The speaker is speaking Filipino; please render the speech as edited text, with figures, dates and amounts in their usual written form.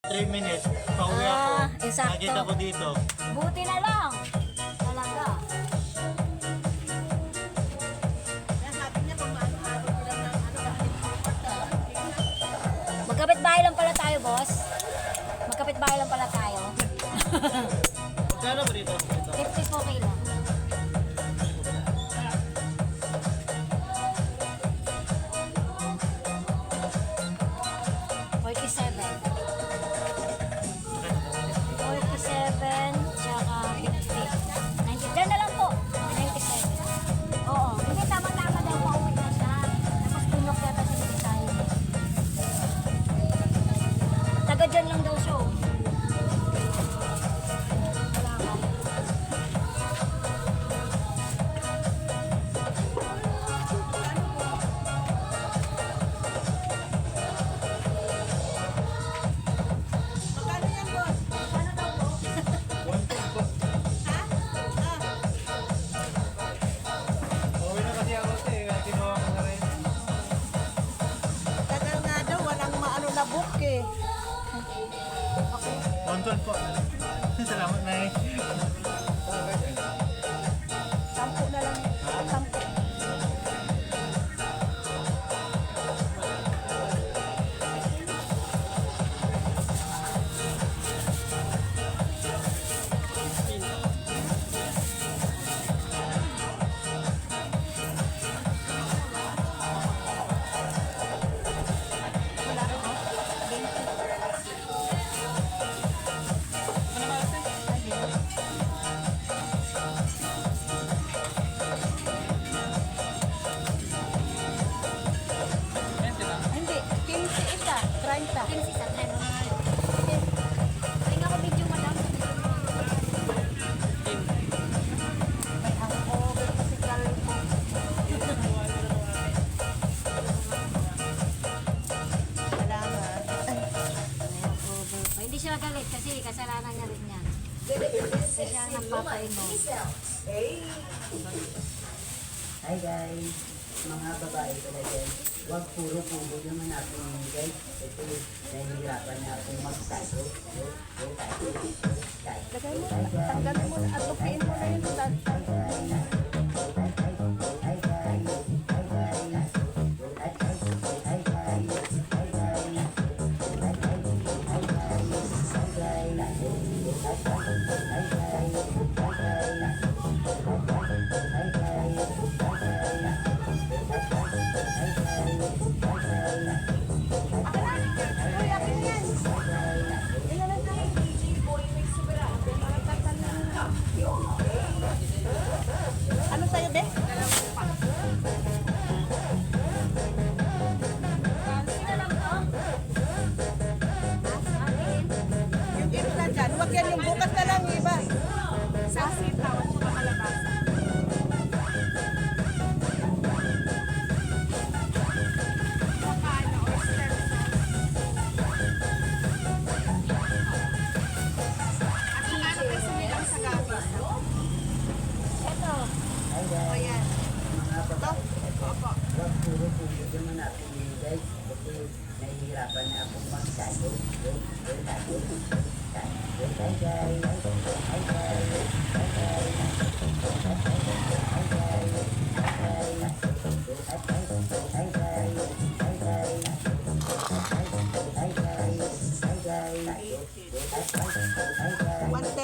3 minutes, pauwi ako. Eksakto. Nakita ko dito. Buti na lang. Talaga. Magkapit-bahay lang pala tayo, boss. Magkapit-bahay lang pala tayo. Kano ba dito? 50 po kilo. Tsaka 50. 90. Diyan na lang po. 97. Oo. Hindi, tama-tama daw po. Uwi na siya. Tapos tunok yata sa design. Taga dyan lang daw siya. Wala ka. Pauwi na kasi ako kinuha ko na rin. Tagal nga daw, walang maano na book eh. 112 po. Salamat na eh. Sampu na lang. Sampu. Hindi, 15 isa, 30. 15 sa 10. Ay, ako video madam. May ako, kasi kalpo. Salamat. Hindi siya galit kasi kasalanan niya rin yan. Kasi siya nagpapainom. Hi guys, mga babae pala dyan. Huwag puro-puro naman natin guys. Ito, nahihirapan na akong magtago. Lagay mo, tanggalin mo na, atupiin mo na yun. Ano sa'yo, be? Yung iba dyan, huwag yan yung bukas na lang, iba. Sa sitaw at saka kalabasa. Ito. Hi guys, mga babae pala dyan. Huwag puro-puro naman natin guys. Ito, nahihirapan na akong magtago. Hi guys. Hi guys. Hi guys. 130.